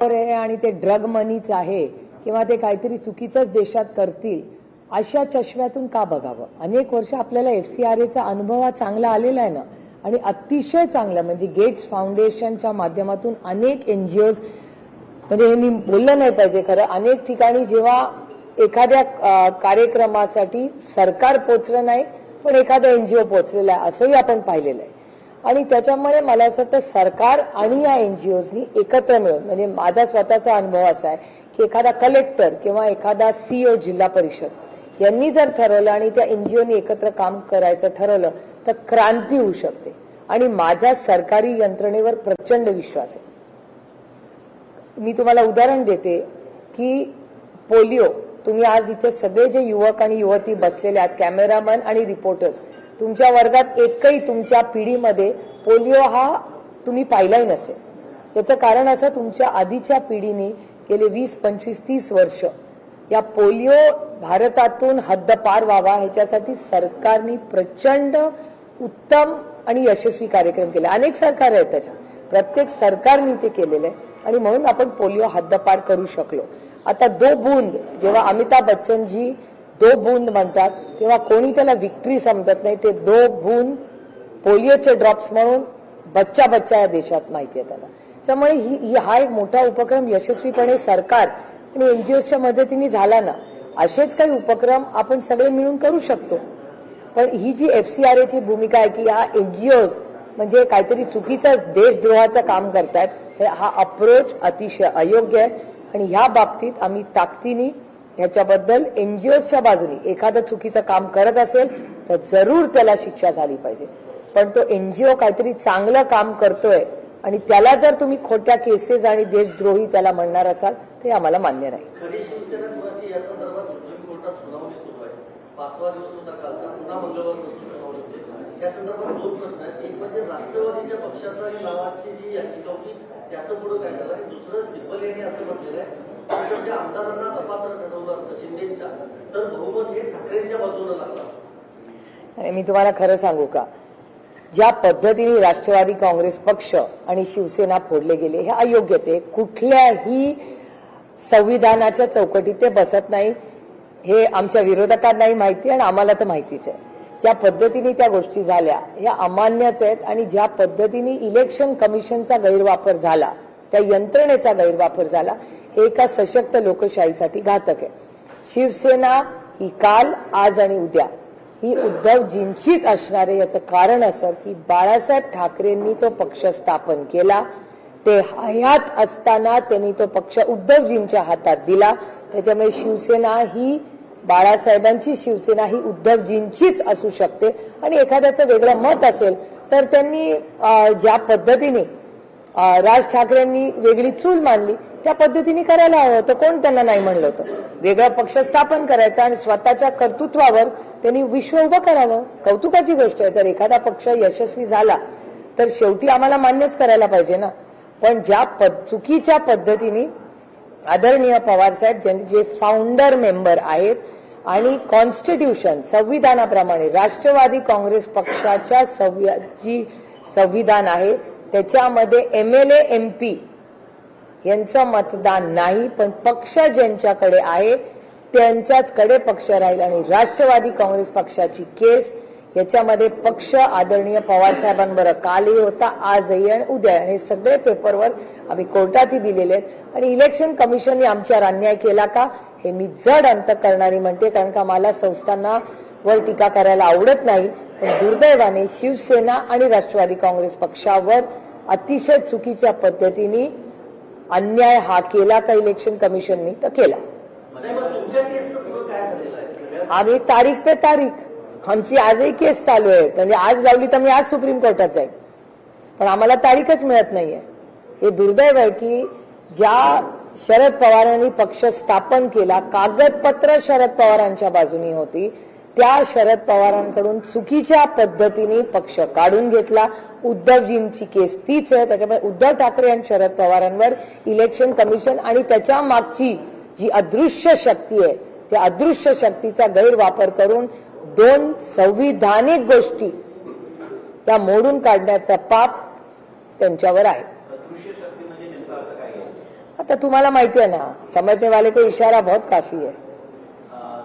आहे आणि ते ड्रग मनीच आहे किंवा ते काहीतरी चुकीचंच देशात करतील अशा चष्म्यातून का बघावं. अनेक वर्ष आपल्याला FCRAचा अनुभव हा चांगला आलेला आहे ना, आणि अतिशय चांगला. म्हणजे गेट्स फाउंडेशनच्या माध्यमातून अनेक NGOज, म्हणजे हे मी बोललं नाही पाहिजे खरं, अनेक ठिकाणी जेव्हा एखाद्या कार्यक्रमासाठी सरकार पोचलं नाही पण एखादा NGO पोचलेला आहे असंही आपण पाहिलेलं आहे. आणि त्याच्यामुळे मला असं वाटतं सरकार आणि या NGOजनी एकत्र मिळून, म्हणजे माझा स्वतःचा अनुभव असा आहे की एखादा कलेक्टर किंवा एखादा CEO जिल्हा परिषद यांनी जर ठरवलं आणि त्या NGOनी एकत्र काम करायचं ठरवलं तर क्रांती होऊ शकते. आणि माझा सरकारी यंत्रणेवर प्रचंड विश्वास आहे. मी तुम्हाला उदाहरण देते की पोलिओ, तुम्ही आज इथे सगळे जे युवक आणि युवती बसलेले आहेत, कॅमेरामन आणि रिपोर्टर्स, तुमच्या वर्गात एकही तुमच्या पिढीमध्ये पोलिओ हा तुम्ही पाहिलाही नसेल. त्याचं कारण असं, तुमच्या आधीच्या पिढीने गेले 20, 25, 30 वर्ष या पोलिओ भारतातून हद्दपार व्हावा ह्याच्यासाठी सरकारने प्रचंड उत्तम आणि यशस्वी कार्यक्रम केले. अनेक सरकार आहेत त्याच्यात, प्रत्येक सरकारने ते केलेलं आहे आणि म्हणून आपण पोलिओ हद्दपार करू शकलो. आता 2 बूंद, जेव्हा अमिताभ बच्चनजी 2 बूंद म्हणतात तेव्हा कोणी त्याला विक्ट्री समजत नाही. ते 2 बूंद पोलिओचे ड्रॉप्स म्हणून बच्चा बच्चा या देशात माहिती आहे त्याला. त्यामुळे हा एक मोठा उपक्रम यशस्वीपणे सरकार आणि NGOजच्या मदतीने झाला ना. असेच काही उपक्रम आपण सगळे मिळून करू शकतो. पण ही जी FCRAची भूमिका आहे की या NGOज म्हणजे काहीतरी चुकीचाच देशद्रोहाचं काम करतात, हा अप्रोच अतिशय अयोग्य आहे. आणि ह्या बाबतीत आम्ही ताकदीने ह्याच्याबद्दल NGOजच्या बाजूने एखादं चुकीचं काम करत असेल तर जरूर त्याला शिक्षा झाली पाहिजे. पण तो NGO काहीतरी चांगलं काम करतोय आणि त्याला जर तुम्ही खोट्या केसेस आणि देशद्रोही त्याला म्हणणार असाल ते आम्हाला मान्य नाही. खरी शिवसेना कुणाची या संदर्भात सुप्रीम कोर्टात सुनावणी सुरू आहे. 5वा दिवस होता कालचा, पुन्हा मंगळवारपासून सुनावणी होते. या संदर्भात 2 प्रश्न आहेत. एक म्हणजे राष्ट्रवादीच्या पक्षाचा आणि नावाची जी याचिका होती त्याचं पुढे काय झालं, आणि दुसरं सिब्बल यांनी असं म्हटलेलं आहे की जर आमदारांना अपात्र ठरवलं असतं शिंदेच्या तर बहुमत हे ठाकरेंच्या बाजूने लागलं असतं. आणि मी तुम्हाला खरं सांगू का, ज्या पद्धतीने राष्ट्रवादी काँग्रेस पक्ष आणि शिवसेना फोडले गेले हे अयोग्यच आहे. कुठल्याही संविधानाच्या चौकटीत ते बसत नाही. हे आमच्या विरोधकांनाही माहिती आणि आम्हाला तर माहितीच आहे. ज्या पद्धतीने त्या गोष्टी झाल्या ह्या अमान्यच आहेत. आणि ज्या पद्धतीने इलेक्शन कमिशनचा गैरवापर झाला, त्या यंत्रणेचा गैरवापर झाला, हे एका सशक्त लोकशाहीसाठी घातक आहे. शिवसेना ही काल, आज आणि उद्या ही उद्धवजींचीच असणार आहे. याचं कारण असं की बाळासाहेब ठाकरेंनी तो पक्ष स्थापन केला, ते हयात असताना त्यांनी तो पक्ष उद्धवजींच्या हातात दिला. त्याच्यामुळे शिवसेना ही बाळासाहेबांची शिवसेना ही उद्धवजींचीच असू शकते. आणि एखाद्याचं वेगळं मत असेल तर त्यांनी ज्या पद्धतीने राज ठाकरेंनी वेगळी चूल मांडली त्या पद्धतीने करायला हवं होतं. कोण त्यांना नाही म्हणलं होतं. वेगळा पक्ष स्थापन करायचा आणि स्वतःच्या कर्तृत्वावर त्यांनी विश्व उभं करावं. कौतुकाची गोष्ट आहे. तर एखादा पक्ष यशस्वी झाला तर शेवटी आम्हाला मान्यच करायला पाहिजे ना. पण ज्या चुकीच्या पद्धतीने आदरणीय पवारसाहेब जे फाउंडर मेंबर आहेत आणि कॉन्स्टिट्यूशन संविधानाप्रमाणे राष्ट्रवादी काँग्रेस पक्षाच्या जी संविधान आहे त्याच्यामध्ये MLA MP यांचं मतदान नाही, पण पक्ष ज्यांच्याकडे आहे त्यांच्याचकडे पक्ष राहील. आणि राष्ट्रवादी काँग्रेस पक्षाची केस याच्यामध्ये पक्ष आदरणीय पवार साहेबांबरोबर कालही होता, आजही आणि उद्या. आणि हे सगळे पेपरवर आम्ही कोर्टातही दिलेले आहेत. आणि इलेक्शन कमिशनने आमच्यावर अन्याय केला का हे मी जड अंतःकरणाने म्हणते, कारण का मला संस्थांवर टीका करायला आवडत नाही. पण दुर्दैवाने शिवसेना आणि राष्ट्रवादी काँग्रेस पक्षावर अतिशय चुकीच्या पद्धतीने अन्याय हा केला का इलेक्शन कमिशननी तर केला. आम्ही तारीख पे तारीख, आमची आजही केस चालू आहे. म्हणजे आज लावली तर मी आज सुप्रीम कोर्टात जाईल, पण आम्हाला तारीखच मिळत नाहीये. हे दुर्दैव आहे की ज्या शरद पवारांनी पक्ष स्थापन केला, कागदपत्र शरद पवारांच्या बाजूनी होती, त्या शरद पवारांकडून चुकीच्या पद्धतीने पक्ष काढून घेतला. उद्धवजींची केस तीच आहे. त्याच्यामुळे उद्धव ठाकरे आणि शरद पवारांवर इलेक्शन कमिशन आणि त्याच्या मागची जी अदृश्य शक्ती आहे त्या अदृश्य शक्तीचा गैरवापर करून 2 संविधानिक गोष्टी त्या मोडून काढण्याचा पाप त्यांच्यावर आहे. आता तुम्हाला माहिती आहे ना, समझने वाले को इशारा बहुत काफी है.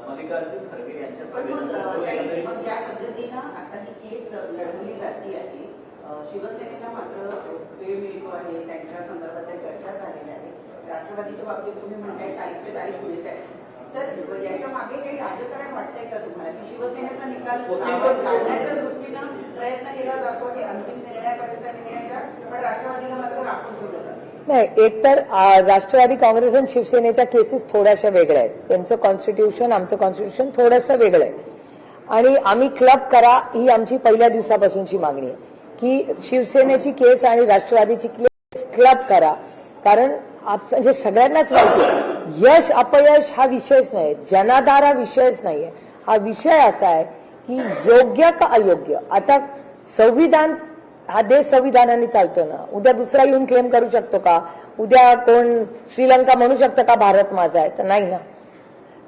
मल्लिकार्जुन खरगे यांच्या पण मग सभेनंतर मग ज्या पद्धतीनं आता ही केस लढवली जाते आहे, शिवसेनेला मात्र वेळ मिळतो आहे, त्यांच्या संदर्भातल्या चर्चा झालेल्या आहे. राष्ट्रवादीच्या बाबतीत तुम्ही म्हणताय तारीख पे तारीख पुढेच आहे, तर याच्या मागे काही राजकारण वाटतंय का तुम्हाला, की शिवसेनेचा निकाल लावण्याच्या दृष्टीनं प्रयत्न केला जातो, हे अंतिम निर्णयापर्यंत निर्णयाच्या, पण राष्ट्रवादीला मात्र राखून ठेवलं जातं. नाही, एकतर राष्ट्रवादी काँग्रेस आणि शिवसेनेच्या केसेस थोड्याशा वेगळ्या आहेत. त्यांचं कॉन्स्टिट्यूशन, आमचं कॉन्स्टिट्यूशन थोडंसं वेगळं आहे. आणि आम्ही क्लब करा ही आमची पहिल्या दिवसापासूनची मागणी आहे की शिवसेनेची केस आणि राष्ट्रवादीची केस क्लब करा. कारण म्हणजे सगळ्यांनाच माहिती आहे, यश अपयश हा विषयच नाही, जनाधार हा विषयच नाहीये. हा विषय असा आहे की योग्य का अयोग्य. आता संविधान, हा देश संविधानाने चालतो ना. उद्या दुसरा येऊन क्लेम करू शकतो का? उद्या कोण श्रीलंका म्हणू शकतं का भारत माझा आहे? तर नाही ना.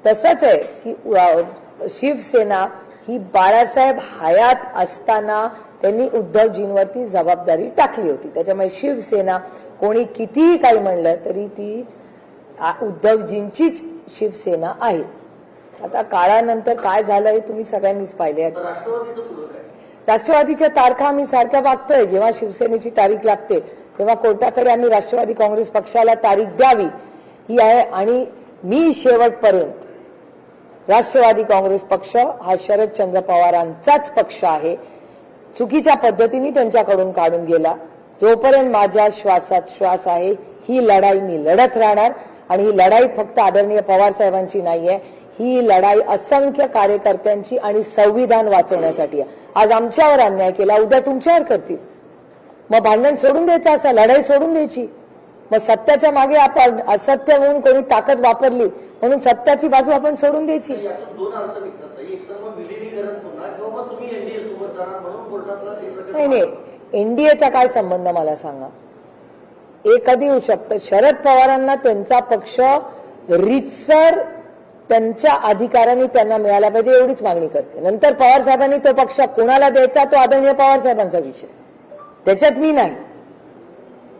तसंच आहे की शिवसेना ही बाळासाहेब हयात असताना त्यांनी उद्धवजींवरती जबाबदारी टाकली होती. त्याच्यामुळे शिवसेना कोणी कितीही काही म्हणलं तरी ती उद्धवजींचीच शिवसेना आहे. आता काळानंतर काय झालं हे तुम्ही सगळ्यांनीच पाहिले. राष्ट्रवादीचं पुढं काय? राष्ट्रवादीच्या तारखा आम्ही सारख्या मागतोय. जेव्हा शिवसेनेची तारीख लागते तेव्हा कोर्टाकडे आम्ही राष्ट्रवादी काँग्रेस पक्षाला तारीख द्यावी ही आहे. आणि मी शेवटपर्यंत राष्ट्रवादी काँग्रेस पक्ष हा शरदचंद्र पवारांचाच पक्ष आहे. चुकीच्या पद्धतीने त्यांच्याकडून काढून गेला. जोपर्यंत माझ्या श्वासात श्वास आहे ही लढाई मी लढत राहणार. आणि ही लढाई फक्त आदरणीय पवार साहेबांची नाहीये, ही लढाई असंख्य कार्यकर्त्यांची आणि संविधान वाचवण्यासाठी आहे. आज आमच्यावर अन्याय केला, उद्या तुमच्यावर करतील. मग भांडण सोडून द्यायचं, असं लढाई सोडून द्यायची. मग सत्याच्या मागे आपण असत्य म्हणून कोणी ताकद वापरली म्हणून सत्याची बाजू आपण सोडून द्यायची. यातून दोन अर्थ निघतात. एक तर मग विलिनीकरण पुन्हा किंवा मग तुम्ही एनडीए सोबत जाणार म्हणून कोर्टातला नाही, एनडीएचा काय संबंध मला सांगा. हे कधी होऊ शकतं? शरद पवारांना त्यांचा पक्ष रीतसर त्यांच्या अधिकारांनी त्यांना मिळाला पाहिजे एवढीच मागणी करते. नंतर पवार साहेबांनी तो पक्ष कोणाला द्यायचा तो आदरणीय पवार साहेबांचा विषय, त्याच्यात मी नाही.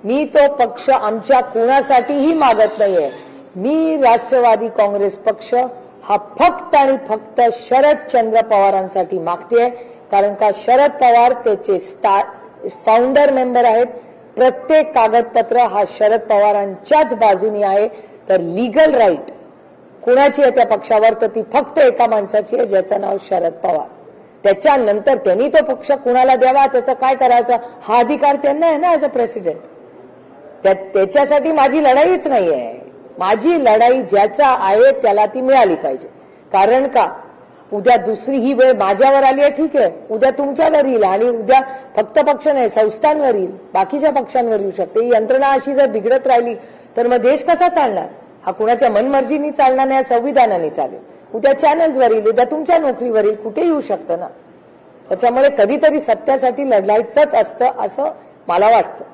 मी तो पक्ष आमच्या कोणासाठीही मागत नाहीये. मी राष्ट्रवादी काँग्रेस पक्ष हा फक्त आणि फक्त शरदचंद्र पवारांसाठी मागतेय. कारण का शरद पवार त्याचे फाउंडर मेंबर आहेत. प्रत्येक कागदपत्र हा शरद पवारांच्याच बाजूनी आहे. तर लिगल राईट कुणाची आहे त्या पक्षावर? तर ती फक्त एका माणसाची आहे ज्याचं नाव शरद पवार. त्याच्यानंतर त्यांनी तो पक्ष कुणाला द्यावा, त्याचं काय करायचं हा अधिकार त्यांना आहे ना ऍज अ प्रेसिडेंट. त्याच्यासाठी माझी लढाईच नाही आहे. माझी लढाई ज्याचा आहे त्याला ती मिळाली पाहिजे. कारण का उद्या दुसरी ही वेळ माझ्यावर आली आहे, ठीक आहे, उद्या तुमच्यावर येईल. आणि उद्या फक्त पक्ष नाही संस्थांवर येईल, बाकीच्या पक्षांवर येऊ शकते. ही यंत्रणा अशी जर बिघडत राहिली तर मग देश कसा चालणार? हा कुणाच्या मनमर्जीनी चालणार नाही, संविधानाने चालेल. उद्या चॅनल्सवर येईल, उद्या तुमच्या नोकरीवर येईल, कुठे येऊ शकतं ना. त्याच्यामुळे कधीतरी सत्यासाठी लढायचंच असतं असं मला वाटतं.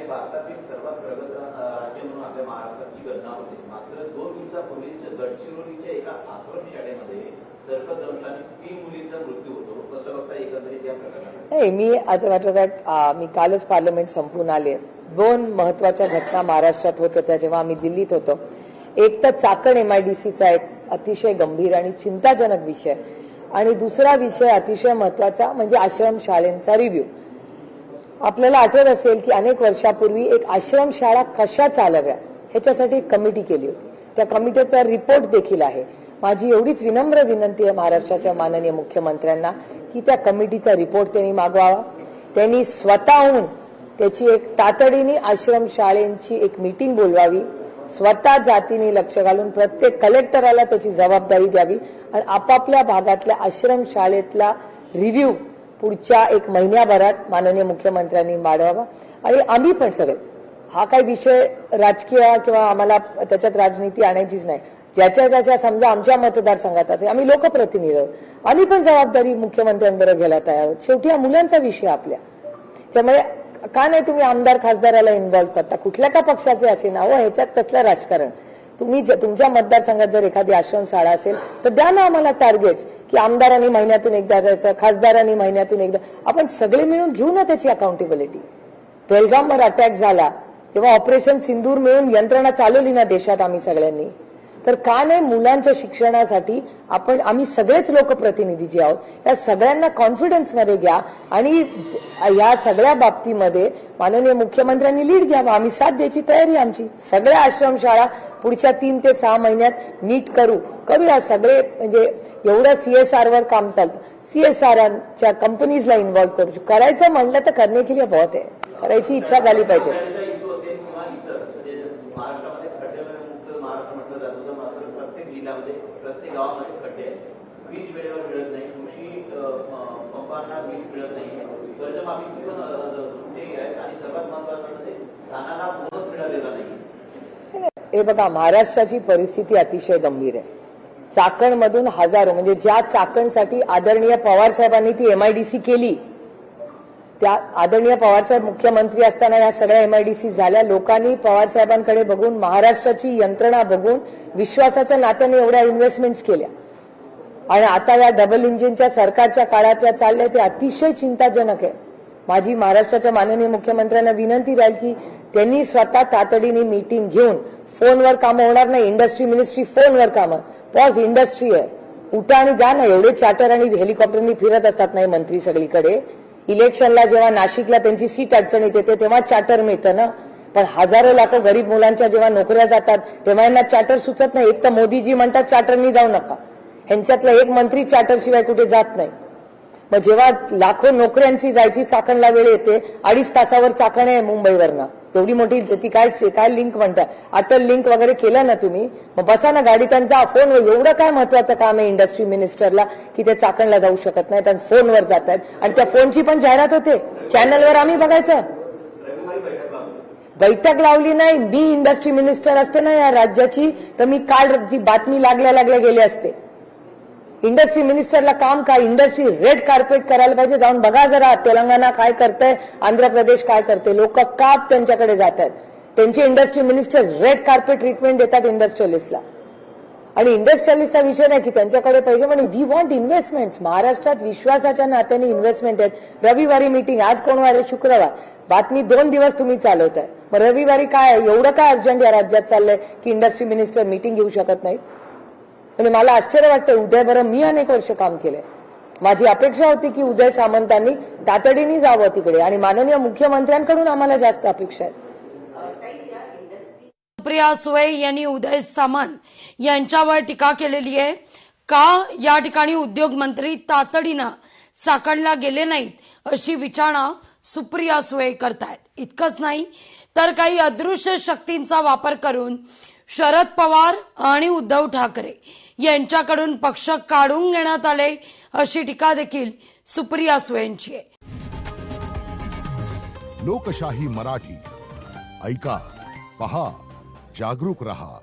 भारतातील सर्वात प्रगत राज्य म्हणून आपल्या महाराष्ट्राची गणना होते. मात्र 2 दिवसापूर्वीच गडचिरोलीच्या एका आश्रमशाळेमध्ये सर्पदंशाने 3 मुलींचा मृत्यू होतो. कसं बघता एकंदरीत या प्रकरणात? नाही, मी as a matter of fact मी कालच पार्लमेंट संपवून आले. 2 महत्वाच्या घटना महाराष्ट्रात होत होत्या जेव्हा आम्ही दिल्लीत होतो. एक तर चाकण MIDCचा एक अतिशय गंभीर आणि चिंताजनक विषय, आणि दुसरा विषय अतिशय महत्वाचा म्हणजे आश्रमशाळेंचा रिव्ह्यू. आपल्याला आठवत असेल की अनेक वर्षापूर्वी एक आश्रमशाळा कशा चालव्या ह्याच्यासाठी एक कमिटी केली होती. त्या कमिटीचा रिपोर्ट देखील आहे. माझी एवढीच विनम्र विनंती आहे महाराष्ट्राच्या माननीय मुख्यमंत्र्यांना की त्या कमिटीचा रिपोर्ट त्यांनी मागवावा. त्यांनी स्वतःहून त्याची एक तातडीने आश्रमशाळेंची एक मीटिंग बोलवावी. स्वतः जातीने लक्ष घालून प्रत्येक कलेक्टराला त्याची जबाबदारी द्यावी आणि आपापल्या भागातल्या आश्रमशाळेतला रिव्ह्यू पुढच्या 1 महिन्याभरात माननीय मुख्यमंत्र्यांनी मांडवावा. आणि आम्ही पण सगळे, हा काही विषय राजकीय किंवा आम्हाला त्याच्यात राजनीती आणायचीच नाही. ज्याच्या समजा आमच्या मतदारसंघात असेल, आम्ही लोकप्रतिनिधी आहोत, आम्ही पण जबाबदारी मुख्यमंत्र्यांबरोबर घ्यायला तयार आहोत. शेवटी हा मुलांचा विषय आपल्या. त्यामुळे का नाही तुम्ही आमदार खासदाराला इन्व्हॉल्व्ह करता, कुठल्या का पक्षाचे असे नाव, ह्याच्यात कसलं राजकारण? तुम्ही तुमच्या मतदारसंघात जर एखादी आश्रमशाळा असेल तर द्या ना आम्हाला टार्गेट्स की आमदारांनी महिन्यातून एकदा जायचं, खासदारांनी महिन्यातून एकदा. आपण सगळे मिळून घेऊ ना त्याची अकाउंटेबिलिटी. पेहलगामवर अटॅक झाला तेव्हा ऑपरेशन सिंदूर मिळून यंत्रणा चालवली ना देशात आम्ही सगळ्यांनी, तर का नाही मुलांच्या शिक्षणासाठी आम्ही सगळेच लोकप्रतिनिधी जे आहोत या सगळ्यांना कॉन्फिडन्समध्ये घ्या आणि या सगळ्या बाबतीमध्ये माननीय मुख्यमंत्र्यांनी लीड घ्यावा. आम्ही साथ द्यायची तयारी आमची. सगळ्या आश्रमशाळा पुढच्या 3 ते 6 महिन्यात नीट करूया सगळे. म्हणजे एवढं CSR वर काम चालतं. CSRच्या कंपनीजला इन्व्हॉल्व करू. करायचं म्हणलं तर करणे के लिए बहुत आहे. करायची इच्छा झाली पाहिजे. इश्यू असेल किंवा इतर म्हणजे महाराष्ट्रामध्ये खड्डेमुक्त महाराष्ट्र म्हटलं जातं, तर मात्र प्रत्येक जिल्ह्यामध्ये प्रत्येक गावामध्ये खड्डे आहेत. वीज वेळेवर मिळत नाही, कृषी पंपांना वीज मिळत नाही, कर्जमाफीची पण ते आहेत आणि सर्वात महत्वाचं म्हणजे धानाला बोनस मिळालेला नाही. हे बघा, महाराष्ट्राची परिस्थिती अतिशय गंभीर आहे. चाकणमधून हजारो म्हणजे ज्या चाकणसाठी आदरणीय पवार साहेबांनी ती MIDC केली, त्या आदरणीय पवारसाहेब मुख्यमंत्री असताना या सगळ्या MIDC झाल्या. लोकांनी पवार साहेबांकडे बघून महाराष्ट्राची यंत्रणा बघून विश्वासाच्या नात्याने एवढ्या इन्व्हेस्टमेंट्स केल्या आणि आता या डबल इंजिनच्या सरकारच्या काळात या चालल्या ते अतिशय चिंताजनक आहे. माझी महाराष्ट्राच्या माननीय मुख्यमंत्र्यांना विनंती राहील की त्यांनी स्वतः तातडीने मीटिंग घेऊन फोनवर कामं होणार नाही. इंडस्ट्री मिनिस्ट्री फोनवर कामं पॉज इंडस्ट्री आहे, उठा आणि जा ना. एवढे चार्टर आणि हेलिकॉप्टरनी फिरत असतात नाही मंत्री सगळीकडे. इलेक्शनला जेव्हा नाशिकला त्यांची सीट अडचणीत येते तेव्हा चार्टर मिळतं ना, पण हजारो लाखो गरीब मुलांच्या जेव्हा नोकऱ्या जातात तेव्हा यांना चार्टर सुचत नाही. एक तर मोदीजी म्हणतात चार्टरनी जाऊ नका, ह्यांच्यातला एक मंत्री चार्टरशिवाय कुठे जात नाही. मग जेव्हा लाखो नोकऱ्यांची जायची चाकणला वेळ येते, 2.5 तासावर चाकण आहे मुंबईवरनं, एवढी मोठी ती काय लिंक म्हणतात, अटल लिंक वगैरे केलं ना तुम्ही, मग बसा ना गाडीत आणि जा फोनवर. एवढं काय महत्वाचं काम आहे इंडस्ट्री मिनिस्टरला की ते चाकणला जाऊ शकत नाहीत आणि फोनवर जात आहेत. आणि त्या फोनची पण जाहिरात होते चॅनलवर, आम्ही बघायचं. बैठक लावली नाही. मी इंडस्ट्री मिनिस्टर असते ना या राज्याची तर मी काल ती बातमी लागल्या गेले असते. इंडस्ट्री मिनिस्टरला काम काय, इंडस्ट्री रेड कार्पेट करायला पाहिजे. जाऊन बघा जरा तेलंगणा काय करतंय, आंध्र प्रदेश काय करते. लोक का त्यांच्याकडे जात आहेत. त्यांचे industry minister red carpet treatment देतात इंडस्ट्रियलिस्टला. आणि इंडस्ट्रियलिस्टचा विषय नाही की त्यांच्याकडे पाहिजे, पण वी वॉन्ट इन्व्हेस्टमेंट. महाराष्ट्रात विश्वासाच्या नात्याने इन्व्हेस्टमेंट आहेत. रविवारी मीटिंग, आज कोण वार आहे, शुक्रवार. बातमी 2 दिवस तुम्ही चालवताय, मग रविवारी काय एवढं काय अर्जंट या राज्यात चाललंय की इंडस्ट्री मिनिस्टर मीटिंग घेऊ शकत नाहीत. म्हणजे मला आश्चर्य वाटतं. उदय बरं मी अनेक वर्ष काम केलंय. माझी अपेक्षा होती की उदय सामंतांनी तातडीने जावं तिकडे आणि माननीय मुख्यमंत्र्यांकडून आम्हाला जास्त अपेक्षा आहेत. सुप्रिया सुळे यांनी उदय सामंत यांच्यावर टीका केलेली आहे. का या ठिकाणी उद्योग मंत्री तातडीनं चाकणला गेले नाहीत अशी विचारणा सुप्रिया सुळे करतायत. इतकंच नाही तर काही अदृश्य शक्तींचा वापर करून शरद पवार आणि उद्धव ठाकरे यांच्याकडून पक्ष काढून घेण्यात आले अशी टीका देखील सुप्रिया सुळेंची आहे. लोकशाही मराठी ऐका, पहा, जागरूक रहा.